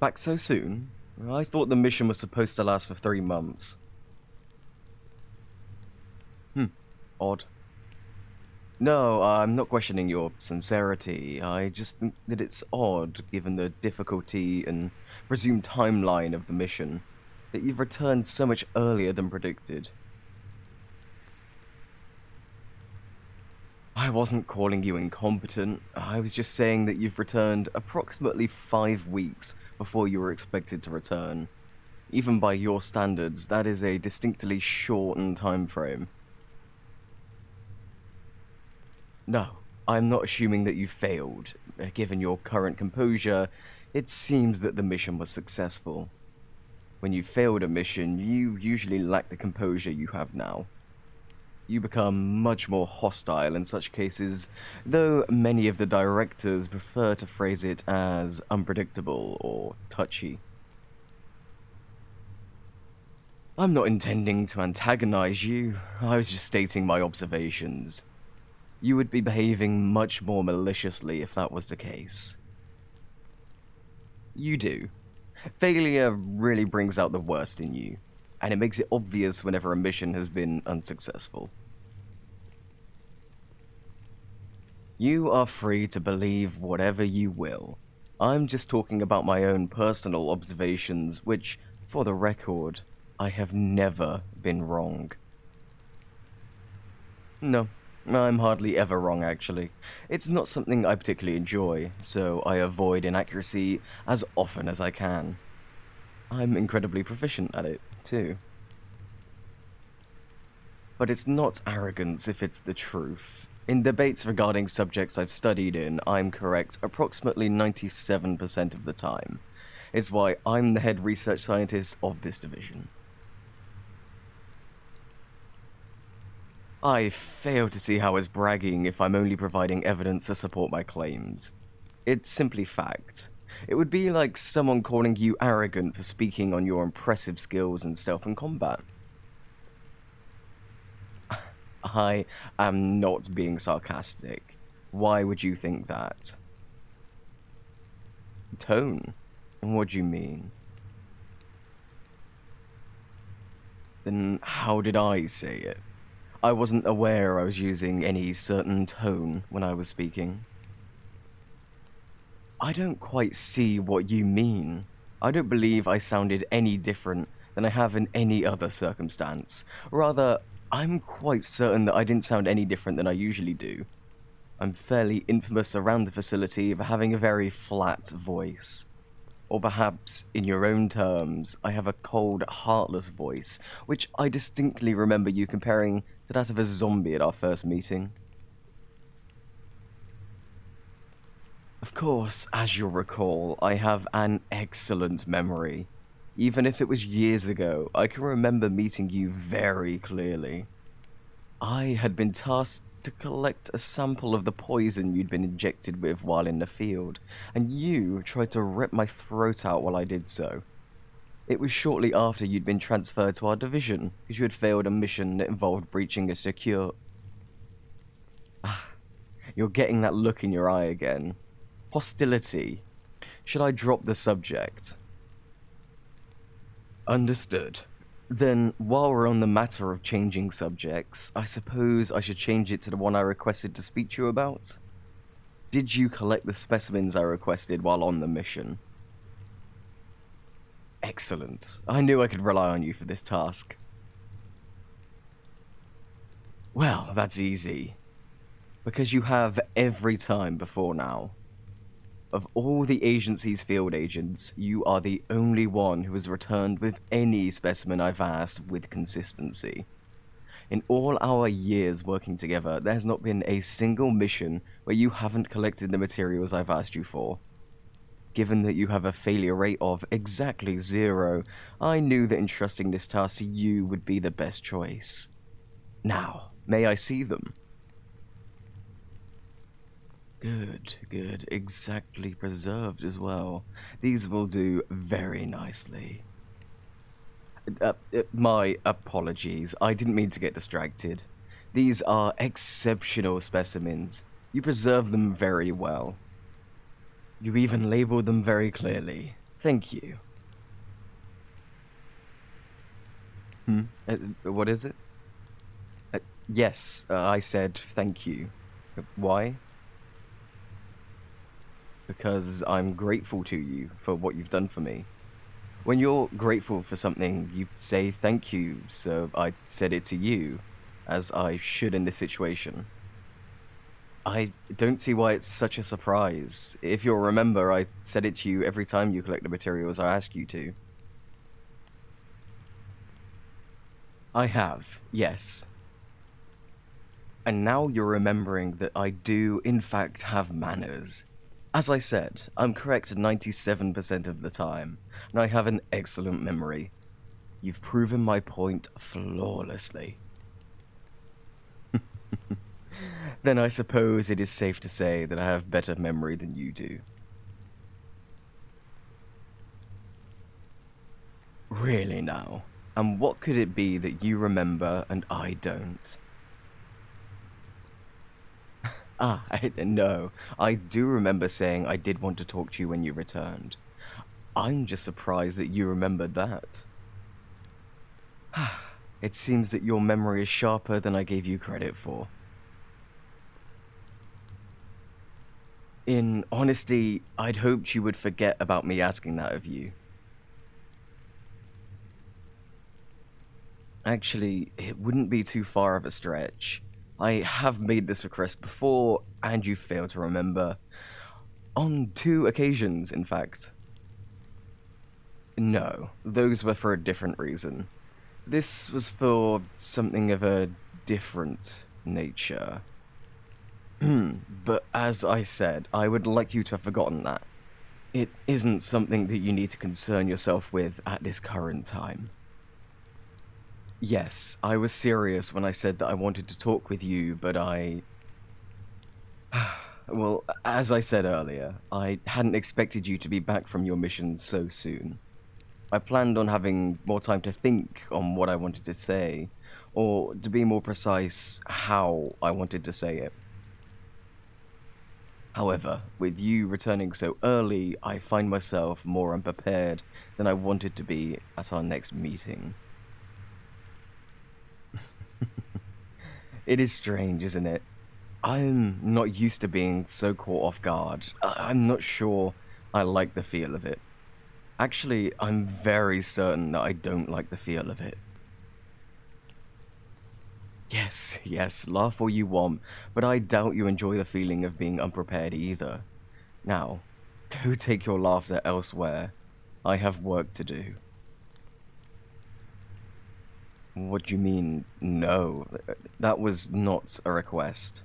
Back so soon? I thought the mission was supposed to last for 3 months. Odd. No, I'm not questioning your sincerity. I just think that it's odd, given the difficulty and presumed timeline of the mission, that you've returned so much earlier than predicted. I wasn't calling you incompetent. I was just saying that you've returned approximately 5 weeks before you were expected to return. Even by your standards, that is a distinctly shortened time frame. No, I'm not assuming that you failed. Given your current composure, it seems that the mission was successful. When you failed a mission, you usually lack the composure you have now. You become much more hostile in such cases, though many of the directors prefer to phrase it as unpredictable or touchy. I'm not intending to antagonize you, I was just stating my observations. You would be behaving much more maliciously if that was the case. You do. Failure really brings out the worst in you, and it makes it obvious whenever a mission has been unsuccessful. You are free to believe whatever you will. I'm just talking about my own personal observations, which, for the record, I have never been wrong. No, I'm hardly ever wrong, actually. It's not something I particularly enjoy, so I avoid inaccuracy as often as I can. I'm incredibly proficient at it, too. But it's not arrogance if it's the truth. In debates regarding subjects I've studied in, I'm correct approximately 97% of the time. It's why I'm the head research scientist of this division. I fail to see how it's bragging if I'm only providing evidence to support my claims. It's simply fact. It would be like someone calling you arrogant for speaking on your impressive skills in stealth and combat. I am not being sarcastic. Why would you think that? Tone? What do you mean? Then how did I say it? I wasn't aware I was using any certain tone when I was speaking. I don't quite see what you mean. I don't believe I sounded any different than I have in any other circumstance. Rather, I'm quite certain that I didn't sound any different than I usually do. I'm fairly infamous around the facility for having a very flat voice. Or perhaps, in your own terms, I have a cold, heartless voice, which I distinctly remember you comparing to that of a zombie at our first meeting. Of course, as you'll recall, I have an excellent memory. Even if it was years ago, I can remember meeting you very clearly. I had been tasked to collect a sample of the poison you'd been injected with while in the field, and you tried to rip my throat out while I did so. It was shortly after you'd been transferred to our division, because you had failed a mission that involved breaching a secure... You're getting that look in your eye again. Hostility. Should I drop the subject? Understood. Then, while we're on the matter of changing subjects, I suppose I should change it to the one I requested to speak to you about? Did you collect the specimens I requested while on the mission? Excellent. I knew I could rely on you for this task. Well, that's easy. Because you have every time before now. Of all the agency's field agents, you are the only one who has returned with any specimen I've asked with consistency. In all our years working together, there has not been a single mission where you haven't collected the materials I've asked you for. Given that you have a failure rate of exactly 0, I knew that entrusting this task to you would be the best choice. Now, may I see them? Good, good. Exactly preserved as well. These will do very nicely. My apologies. I didn't mean to get distracted. These are exceptional specimens. You preserve them very well. You even labeled them very clearly. Thank you. What is it? Yes, I said thank you. Why? Because I'm grateful to you for what you've done for me. When you're grateful for something, you say thank you, so I said it to you, as I should in this situation. I don't see why it's such a surprise. If you'll remember, I said it to you every time you collect the materials I ask you to. I have, yes. And now you're remembering that I do, in fact, have manners. As I said, I'm correct 97% of the time, and I have an excellent memory. You've proven my point flawlessly. Then I suppose it is safe to say that I have better memory than you do. Really now? And what could it be that you remember and I don't? No, I do remember saying I did want to talk to you when you returned. I'm just surprised that you remembered that. It seems that your memory is sharper than I gave you credit for. In honesty, I'd hoped you would forget about me asking that of you. Actually, it wouldn't be too far of a stretch. I have made this request before, and you failed to remember. On 2 occasions, in fact. No, those were for a different reason. This was for something of a different nature. But as I said, I would like you to have forgotten that. It isn't something that you need to concern yourself with at this current time. Yes, I was serious when I said that I wanted to talk with you, but well, as I said earlier, I hadn't expected you to be back from your mission so soon. I planned on having more time to think on what I wanted to say, or to be more precise, how I wanted to say it. However, with you returning so early, I find myself more unprepared than I wanted to be at our next meeting. It is strange, isn't it? I'm not used to being so caught off guard. I'm not sure I like the feel of it. Actually, I'm very certain that I don't like the feel of it. Yes, laugh all you want, but I doubt you enjoy the feeling of being unprepared either. Now, go take your laughter elsewhere. I have work to do. What do you mean, no? That was not a request.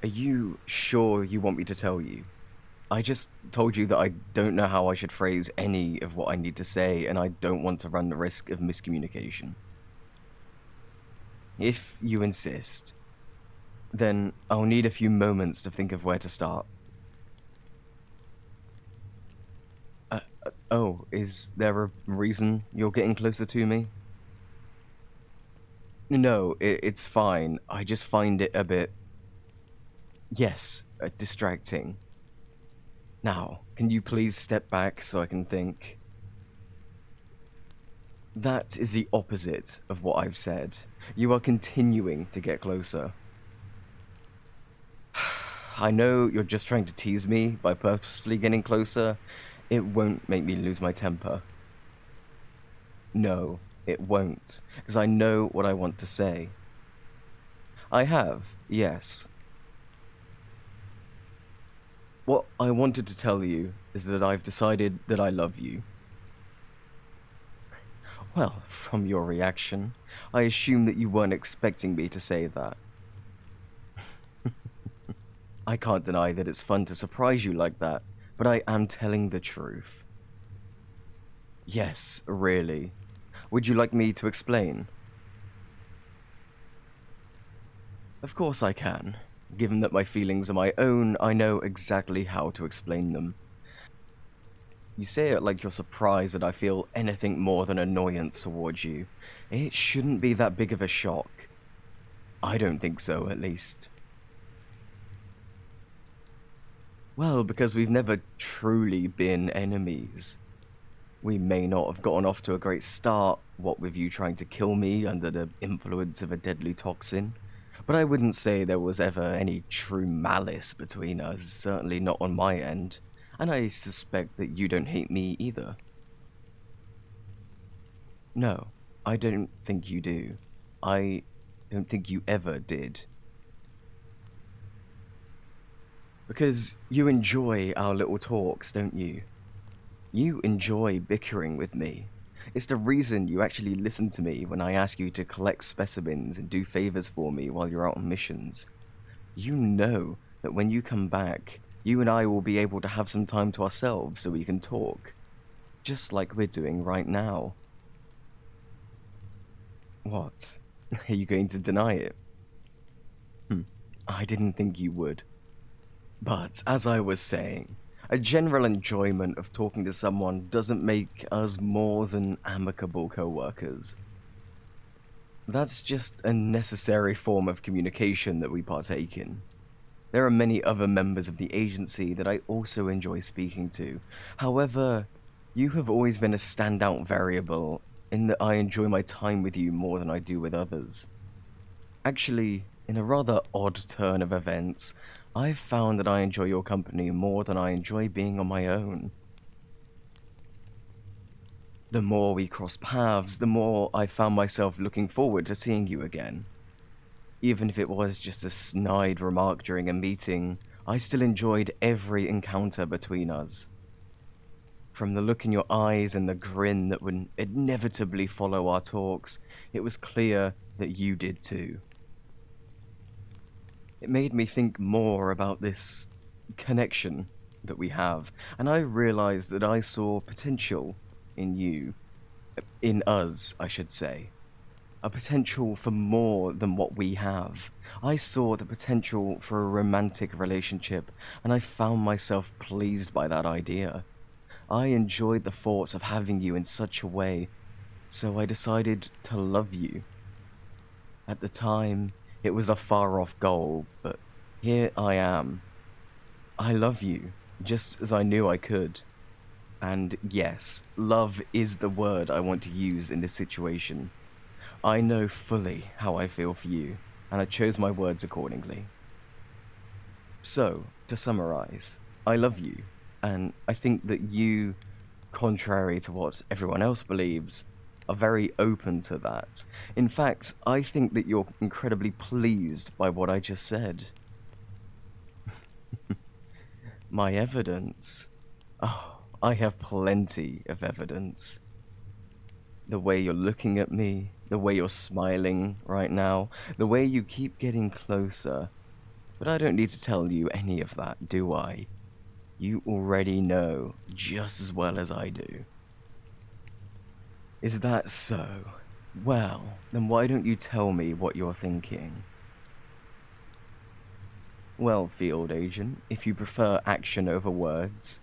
Are you sure you want me to tell you? I just told you that I don't know how I should phrase any of what I need to say, and I don't want to run the risk of miscommunication. If you insist, then I'll need a few moments to think of where to start. Oh, is there a reason you're getting closer to me? No, it's fine. I just find it a bit... Yes, distracting. Now, can you please step back so I can think? That is the opposite of what I've said. You are continuing to get closer. I know you're just trying to tease me by purposely getting closer. It won't make me lose my temper. No, it won't, because I know what I want to say. I have, yes. What I wanted to tell you is that I've decided that I love you. Well, from your reaction, I assume that you weren't expecting me to say that. I can't deny that it's fun to surprise you like that, but I am telling the truth. Yes, really. Would you like me to explain? Of course I can. Given that my feelings are my own, I know exactly how to explain them. You say it like you're surprised that I feel anything more than annoyance towards you. It shouldn't be that big of a shock. I don't think so, at least. Well, because we've never truly been enemies. We may not have gotten off to a great start, what with you trying to kill me under the influence of a deadly toxin, but I wouldn't say there was ever any true malice between us, certainly not on my end, and I suspect that you don't hate me either. No, I don't think you do. I don't think you ever did. Because you enjoy our little talks, don't you? You enjoy bickering with me. It's the reason you actually listen to me when I ask you to collect specimens and do favors for me while you're out on missions. You know that when you come back, you and I will be able to have some time to ourselves so we can talk. Just like we're doing right now. What? Are you going to deny it? I didn't think you would. But, as I was saying, a general enjoyment of talking to someone doesn't make us more than amicable co-workers. That's just a necessary form of communication that we partake in. There are many other members of the agency that I also enjoy speaking to. However, you have always been a standout variable in that I enjoy my time with you more than I do with others. Actually, in a rather odd turn of events, I've found that I enjoy your company more than I enjoy being on my own. The more we crossed paths, the more I found myself looking forward to seeing you again. Even if it was just a snide remark during a meeting, I still enjoyed every encounter between us. From the look in your eyes and the grin that would inevitably follow our talks, it was clear that you did too. It made me think more about this connection that we have, and I realized that I saw potential in you. In us, I should say. A potential for more than what we have. I saw the potential for a romantic relationship, and I found myself pleased by that idea. I enjoyed the thoughts of having you in such a way, so I decided to love you. At the time, it was a far-off goal, but here I am. I love you, just as I knew I could. And yes, love is the word I want to use in this situation. I know fully how I feel for you, and I chose my words accordingly. So, to summarize, I love you, and I think that you, contrary to what everyone else believes, are very open to that. In fact, I think that you're incredibly pleased by what I just said. My evidence? Oh, I have plenty of evidence. The way you're looking at me, the way you're smiling right now, the way you keep getting closer. But I don't need to tell you any of that, do I? You already know just as well as I do. Is that so? Well, then why don't you tell me what you're thinking? Well, field agent, if you prefer action over words,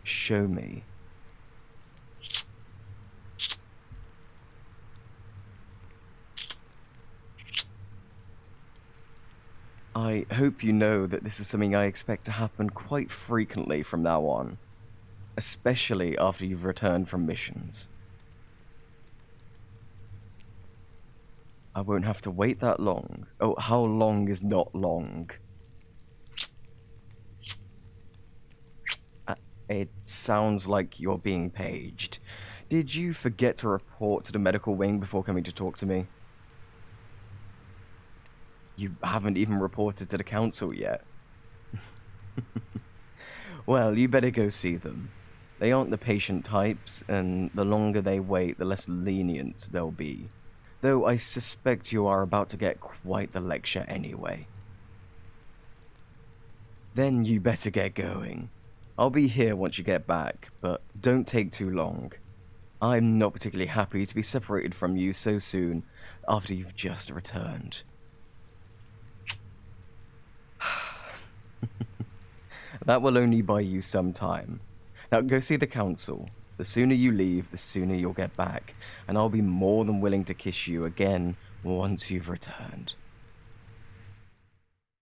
show me. I hope you know that this is something I expect to happen quite frequently from now on, especially after you've returned from missions. I won't have to wait that long. Oh, how long is not long? It sounds like you're being paged. Did you forget to report to the medical wing before coming to talk to me? You haven't even reported to the council yet. Well, you better go see them. They aren't the patient types, and the longer they wait, the less lenient they'll be. Though I suspect you are about to get quite the lecture anyway. Then you better get going. I'll be here once you get back, but don't take too long. I'm not particularly happy to be separated from you so soon after you've just returned. That will only buy you some time. Now go see the council. The sooner you leave, the sooner you'll get back, and I'll be more than willing to kiss you again once you've returned.